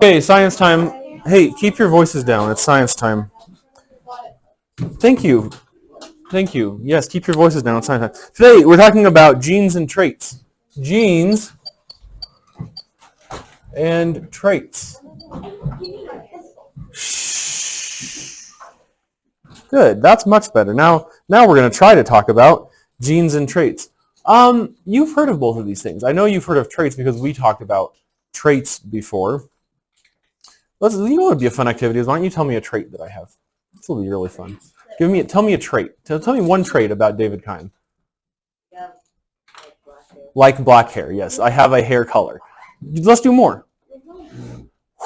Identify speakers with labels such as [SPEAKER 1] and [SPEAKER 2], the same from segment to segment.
[SPEAKER 1] Okay, science time. Hey, keep your voices down. It's science time. Thank you. Thank you. Yes, keep your voices down. It's science time. Today, we're talking about genes and traits. Genes and traits. Shh. Good. That's much better. Now we're going to try to talk about genes and traits. You've heard of both of these things. I know you've heard of traits because we talked about traits before. You know what would be a fun activity is why don't you tell me a trait that I have? This will be really fun. Tell me a trait. Tell me one trait about David Kine. Like black hair. Yes, I have a hair color. Let's do more.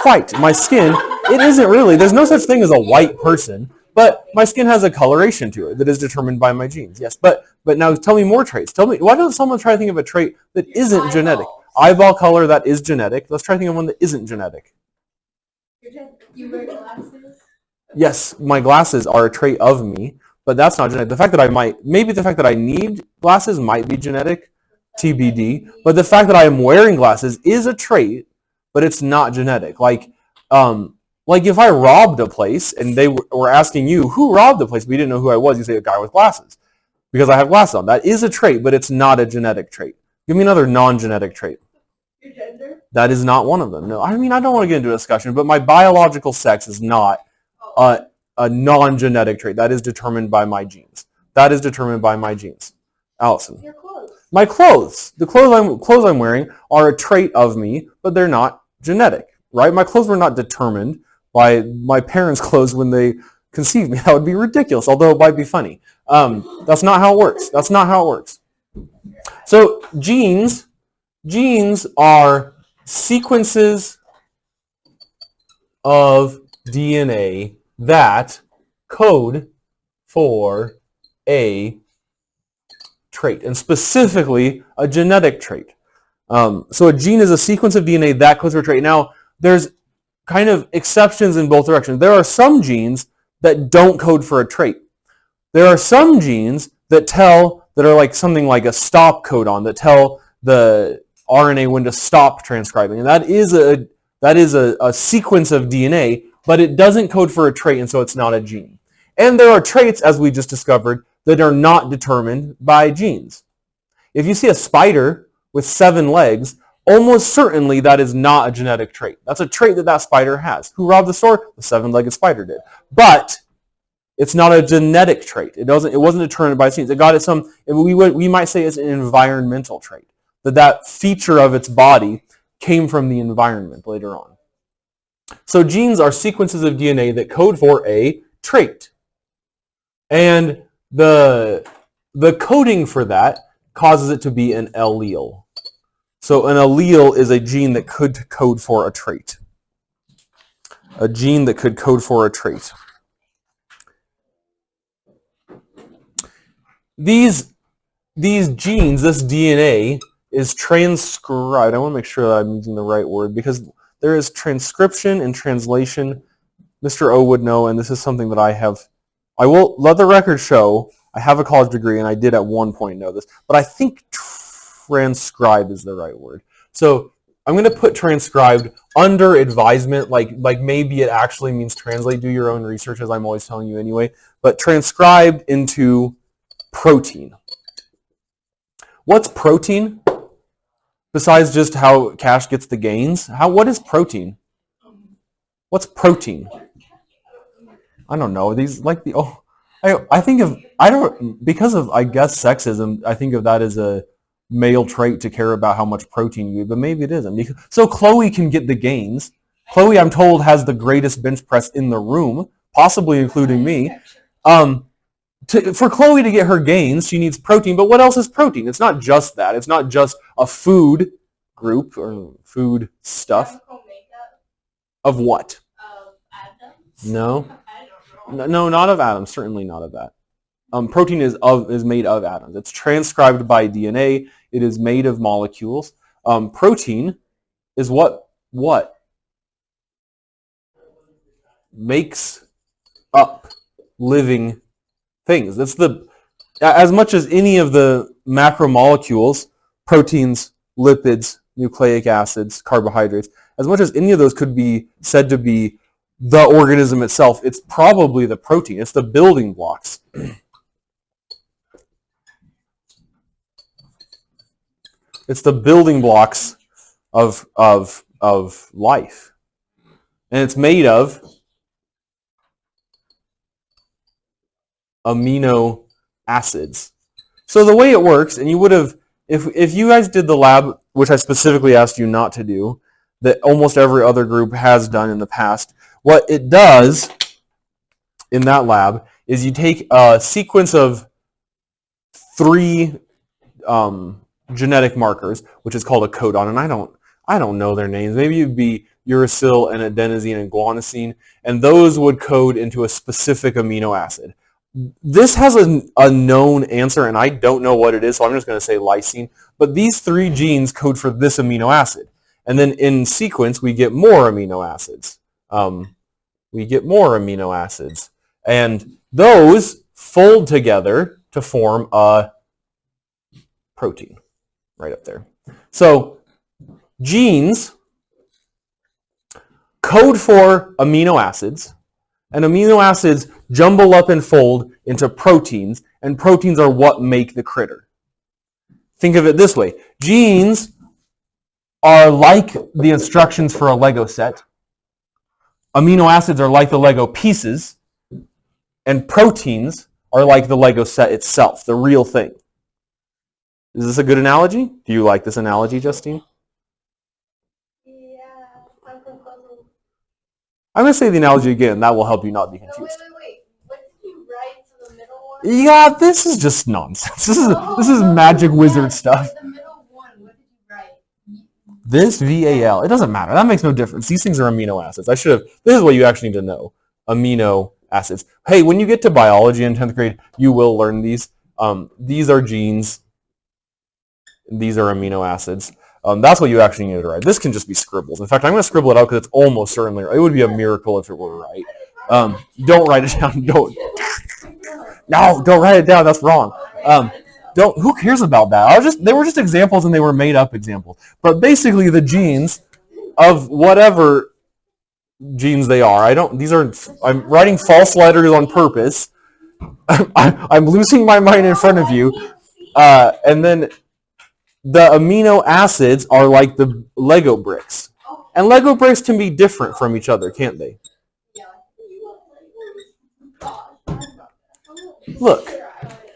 [SPEAKER 1] White. My skin. It isn't really. There's no such thing as a white person, but my skin has a coloration to it that is determined by my genes. Yes, but now tell me more traits. Tell me. Why don't someone try to think of a trait that isn't genetic? Eyeball color. That is genetic. Let's try to think of one that isn't genetic.
[SPEAKER 2] You wear glasses?
[SPEAKER 1] Yes, my glasses are a trait of me, but that's not genetic. The fact that maybe the fact that I need glasses might be genetic, TBD, but the fact that I am wearing glasses is a trait, but it's not genetic. Like if I robbed a place and they were asking you, who robbed the place, but you didn't know who I was, you say a guy with glasses, because I have glasses on. That is a trait, but it's not a genetic trait. Give me another non-genetic trait.
[SPEAKER 2] Your gender?
[SPEAKER 1] That is not one of them. No, I mean, I don't want to get into a discussion, but my biological sex is not a non-genetic trait. That is determined by my genes. That is determined by my genes. Allison.
[SPEAKER 2] Your clothes.
[SPEAKER 1] My clothes. The clothes I'm wearing are a trait of me, but they're not genetic, right? My clothes were not determined by my parents' clothes when they conceived me. That would be ridiculous, although it might be funny. That's not how it works. That's not how it works. So genes are sequences of DNA that code for a trait, and specifically a genetic trait. So a gene is a sequence of DNA that codes for a trait. Now, there's kind of exceptions in both directions. There are some genes that don't code for a trait. There are some genes that are like something like a stop codon that tell the RNA when to stop transcribing, and that is a sequence of DNA, but it doesn't code for a trait, and so it's not a gene. And there are traits, as we just discovered, that are not determined by genes. If you see a spider with 7 legs, almost certainly that is not a genetic trait. That's a trait that spider has. Who robbed the store? The 7-legged spider did. But it's not a genetic trait. It wasn't determined by genes. It got it we might say it's an environmental trait. That feature of its body came from the environment later on. So genes are sequences of DNA that code for a trait. And the coding for that causes it to be an allele. So an allele is a gene that could code for a trait. A gene that could code for a trait. These genes, this DNA, is transcribed. I want to make sure that I'm using the right word because there is transcription and translation. Mr. O would know, and this is something that I will let the record show. I have a college degree, and I did at one point know this, but I think transcribe is the right word. So I'm going to put transcribed under advisement, like maybe it actually means translate. Do your own research, as I'm always telling you anyway. But transcribed into protein. What's protein? Besides just how Cash gets the gains, what is protein? What's protein? I don't know. Because of, I guess, sexism, I think of that as a male trait to care about how much protein you eat, but maybe it isn't. So Chloe can get the gains. Chloe, I'm told, has the greatest bench press in the room, possibly including me. For Chloe to get her gains, she needs protein, but what else is protein? It's not just that. It's not just a food group or food stuff. Of what?
[SPEAKER 2] Of atoms?
[SPEAKER 1] No.
[SPEAKER 2] I don't know.
[SPEAKER 1] No, not of atoms. Certainly not of that. Protein is made of atoms. It's transcribed by DNA. It is made of molecules. Protein is what makes up living things. That's as much as any of the macromolecules, proteins, lipids, nucleic acids, carbohydrates, as much as any of those could be said to be the organism itself, it's probably the protein. It's the building blocks. It's the building blocks of life. And it's made of amino acids. So the way it works, and you would have, if you guys did the lab, which I specifically asked you not to do, that almost every other group has done in the past, what it does in that lab is you take a sequence of 3 genetic markers, which is called a codon, and I don't know their names. Maybe it'd be uracil and adenosine and guanosine, and those would code into a specific amino acid. This has a known answer, and I don't know what it is, so I'm just going to say lysine. But these 3 genes code for this amino acid. And then in sequence, we get more amino acids. And those fold together to form a protein right up there. So genes code for amino acids, and amino acids jumble up and fold into proteins, and proteins are what make the critter. Think of it this way. Genes are like the instructions for a Lego set. Amino acids are like the Lego pieces, and proteins are like the Lego set itself, the real thing. Is this a good analogy? Do you like this analogy, Justine?
[SPEAKER 2] Yeah, I'm confused.
[SPEAKER 1] I'm going to say the analogy again. That will help you not be confused.
[SPEAKER 2] No, wait. What did you write to the middle one?
[SPEAKER 1] Yeah, this is just nonsense. This is magic wizard stuff.
[SPEAKER 2] The middle one, what did you write?
[SPEAKER 1] This VAL, it doesn't matter. That makes no difference. These things are amino acids. This is what you actually need to know. Amino acids. Hey, when you get to biology in 10th grade, you will learn these. These are genes. These are amino acids. That's what you actually need to write. This can just be scribbles. In fact, I'm going to scribble it out because it's almost certainly right. It would be a miracle if it were right. Don't write it down. Don't write it down. That's wrong. Who cares about that? They were just examples, and they were made up examples. But basically, the genes of whatever genes they are. I'm writing false letters on purpose. I'm losing my mind in front of you, and then the amino acids are like the Lego bricks. And Lego bricks can be different from each other, can't they? Look,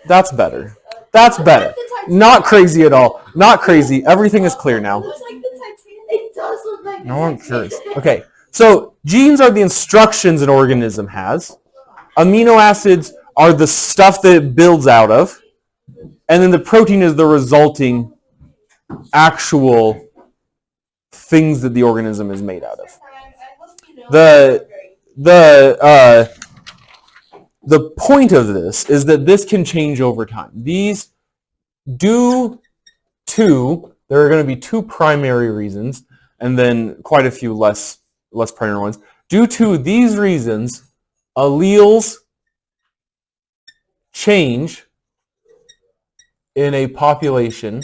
[SPEAKER 1] that's better. That's better. Not crazy at all. Not crazy. Everything is clear now.
[SPEAKER 2] It does look like
[SPEAKER 1] No one cares. Okay, so genes are the instructions an organism has. Amino acids are the stuff that it builds out of. And then the protein is the resulting actual things that the organism is made out of. The point of this is that this can change over time. These there are going to be 2 primary reasons, and then quite a few less primary ones. Due to these reasons, alleles change in a population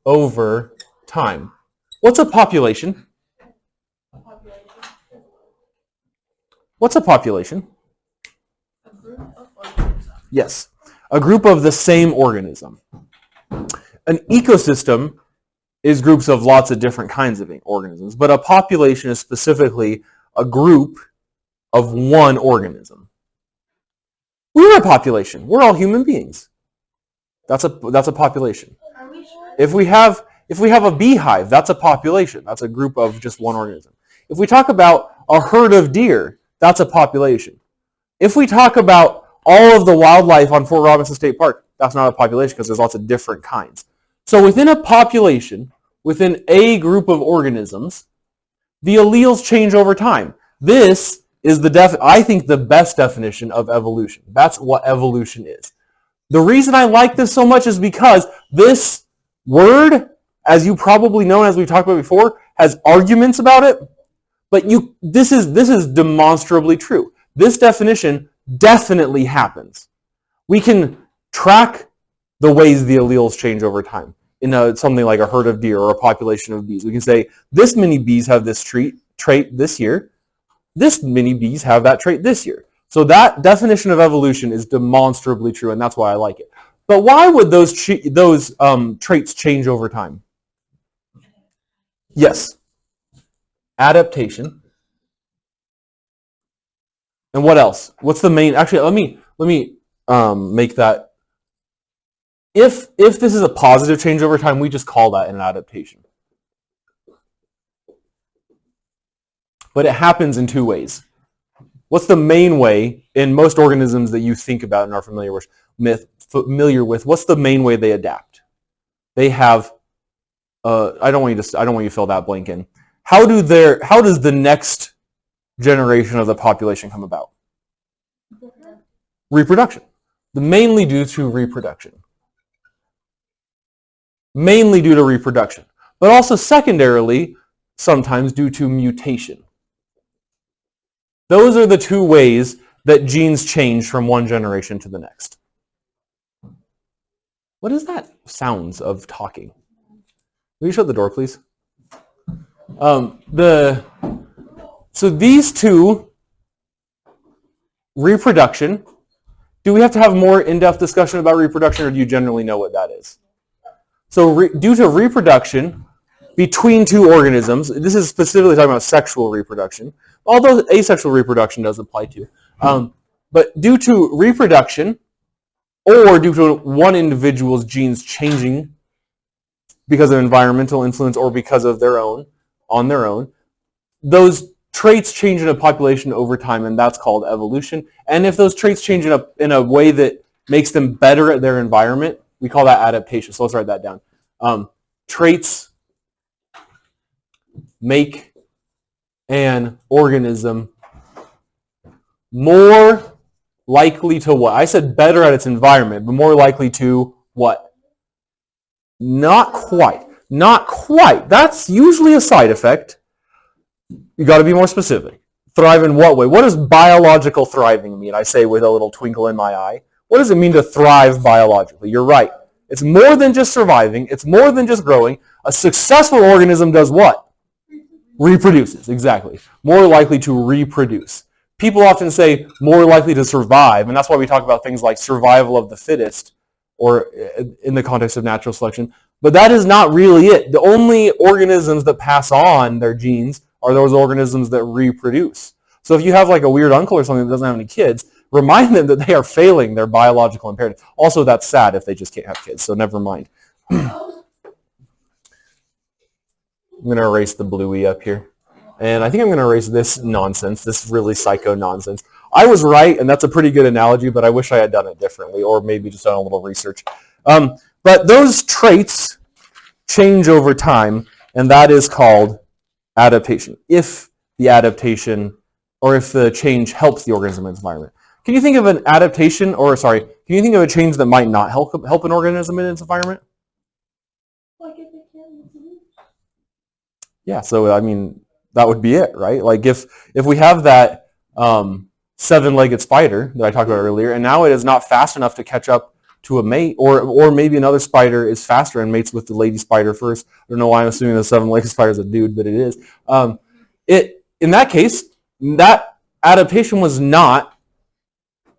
[SPEAKER 1] over time. What's a population? What's a population?
[SPEAKER 2] A group of organisms.
[SPEAKER 1] Yes, a group of the same organism. An ecosystem is groups of lots of different kinds of organisms, but a population is specifically a group of one organism. We're a population. We're all human beings. That's a population.
[SPEAKER 2] Are we sure?
[SPEAKER 1] If we have a beehive, that's a population. That's a group of just one organism. If we talk about a herd of deer, that's a population. If we talk about all of the wildlife on Fort Robinson State Park, that's not a population because there's lots of different kinds. So within a population, within a group of organisms, the alleles change over time. This is I think the best definition of evolution. That's what evolution is. The reason I like this so much is because this word, as you probably know, as we talked about before, has arguments about it. But this is demonstrably true. This definition definitely happens. We can track the ways the alleles change over time. something like a herd of deer or a population of bees. We can say this many bees have this trait this year. This many bees have that trait this year. So that definition of evolution is demonstrably true, and that's why I like it. But why would those traits change over time? Yes. Adaptation. And what else? What's the main? Actually, let me make that. If this is a positive change over time, we just call that an adaptation. But it happens in two ways. What's the main way in most organisms that you think about and are familiar with? What's the main way they adapt? They have. I don't want you to fill that blank in. How does the next generation of the population come about? Reproduction. Mainly due to reproduction. Mainly due to reproduction. But also secondarily, sometimes due to mutation. Those are the two ways that genes change from one generation to the next. What is that sounds of talking? Will you shut the door, please? So these two, reproduction. Do we have to have more in-depth discussion about reproduction, or do you generally know what that is? So due to reproduction between two organisms, this is specifically talking about sexual reproduction, although asexual reproduction does apply too. But due to reproduction, or due to one individual's genes changing because of environmental influence or because of on their own, those traits change in a population over time, and that's called evolution. And if those traits change in a way that makes them better at their environment, we call that adaptation. So let's write that down. Traits make an organism more likely to what? I said better at its environment, but more likely to what? Not quite. Not quite. That's usually a side effect. You got to be more specific. Thrive in what way? What does biological thriving mean? I say with a little twinkle in my eye. What does it mean to thrive biologically? You're right. It's more than just surviving. It's more than just growing. A successful organism does what? Reproduces, exactly. More likely to reproduce. People often say more likely to survive, and that's why we talk about things like survival of the fittest, or in the context of natural selection. But that is not really it. The only organisms that pass on their genes are those organisms that reproduce. So if you have like a weird uncle or something that doesn't have any kids, remind them that they are failing their biological imperative. Also, that's sad if they just can't have kids, so never mind. I'm going to erase the bluey up here. And I think I'm going to erase this nonsense, this really psycho nonsense. I was right, and that's a pretty good analogy, but I wish I had done it differently, or maybe just done a little research. But those traits change over time, and that is called adaptation. If the adaptation, or if the change helps the organism in its environment. Can you think of an adaptation, can you think of a change that might not help an organism in its environment?
[SPEAKER 2] Like if it can.
[SPEAKER 1] Yeah, so I mean, that would be it, right? Like if we have that seven-legged spider that I talked about earlier, and now it is not fast enough to catch up to a mate, or maybe another spider is faster and mates with the lady spider first. I don't know why I'm assuming the seven-legged spider is a dude, but it is. In that case, that adaptation was not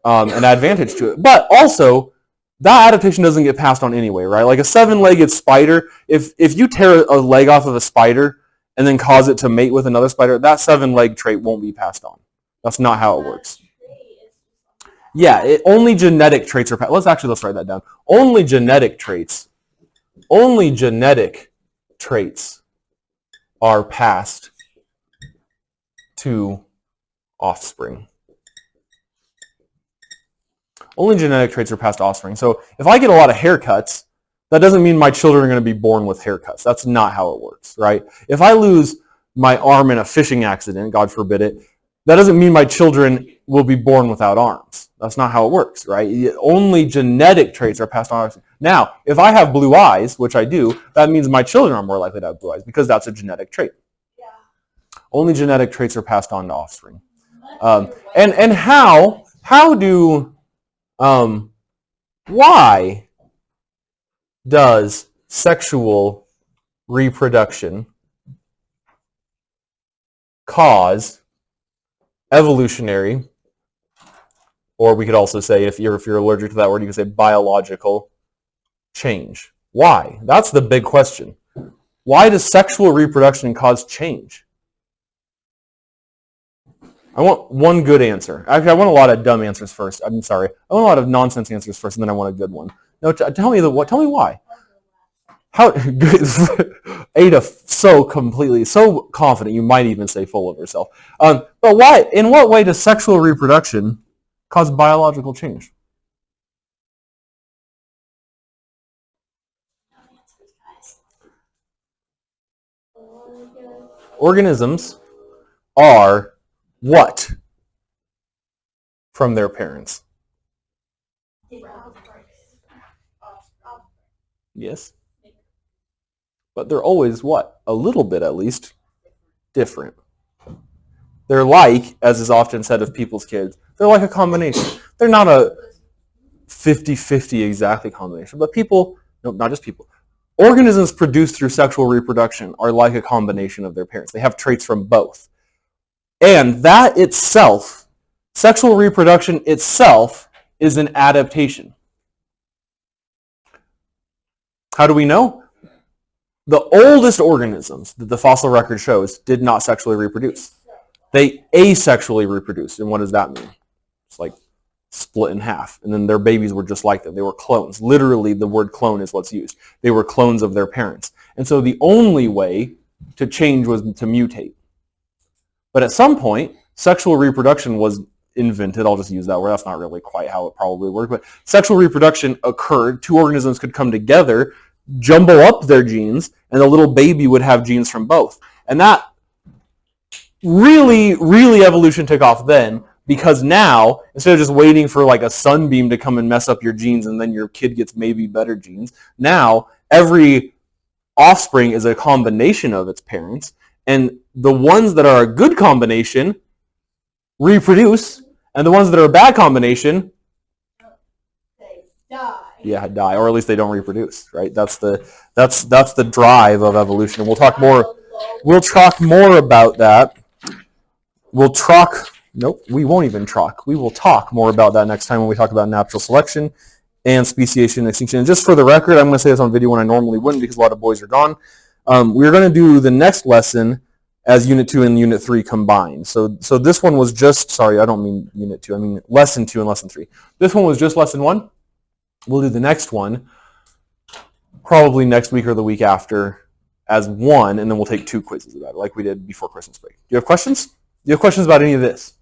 [SPEAKER 1] an advantage to it. But also, that adaptation doesn't get passed on anyway, right? Like a seven-legged spider, if you tear a leg off of a spider and then cause it to mate with another spider, that seven-leg trait won't be passed on. That's not how it works. Yeah, only genetic traits are passed. Let's write that down. Only genetic traits are passed to offspring. Only genetic traits are passed to offspring. So if I get a lot of haircuts, that doesn't mean my children are going to be born with haircuts. That's not how it works, right? If I lose my arm in a fishing accident, God forbid it, that doesn't mean my children will be born without arms. That's not how it works, right? Only genetic traits are passed on. Now, if I have blue eyes, which I do, that means my children are more likely to have blue eyes because that's a genetic trait.
[SPEAKER 2] Yeah.
[SPEAKER 1] Only genetic traits are passed on to offspring. And why does sexual reproduction cause evolutionary, or we could also say, if you're allergic to that word, you could say biological change? Why? That's the big question. Why does sexual reproduction cause change? I want one good answer. Actually, I want a lot of dumb answers first. I'm sorry. I want a lot of nonsense answers first, and then I want a good one. No, tell me what. Tell me why. How good? Ada, so confident. You might even say full of herself. But why? In what way does sexual reproduction cause biological change? Organisms are what from their parents? Yes. But they're always what? A little bit at least different. They're like, as is often said of people's kids, they're like a combination. They're not a 50-50 exactly combination, but people, no, not just people, organisms produced through sexual reproduction are like a combination of their parents. They have traits from both. And that itself, sexual reproduction itself, is an adaptation. How do we know? The oldest organisms that the fossil record shows did not sexually reproduce. They asexually reproduced. And what does that mean? It's like split in half. And then their babies were just like them. They were clones. Literally, the word clone is what's used. They were clones of their parents. And so the only way to change was to mutate. But at some point, sexual reproduction was invented. I'll just use that word. That's not really quite how it probably worked. But sexual reproduction occurred. Two organisms could come together, jumble up their genes, and the little baby would have genes from both. And that really evolution took off then, because now, instead of just waiting for like a sunbeam to come and mess up your genes and then your kid gets maybe better genes, now every offspring is a combination of its parents, and the ones that are a good combination reproduce, and the ones that are a bad combination die, or at least they don't reproduce, right? That's the drive of evolution. And we'll talk more about that. We won't even talk. We will talk more about that next time when we talk about natural selection and speciation and extinction. And just for the record, I'm going to say this on video when I normally wouldn't because a lot of boys are gone. We're going to do the next lesson as Unit 2 and Unit 3 combined. So this one was just, sorry, I don't mean Unit 2, I mean Lesson 2 and Lesson 3. This one was just Lesson 1. We'll do the next one probably next week or the week after as one, and then we'll take 2 quizzes about it like we did before Christmas break. Do you have questions? Do you have questions about any of this?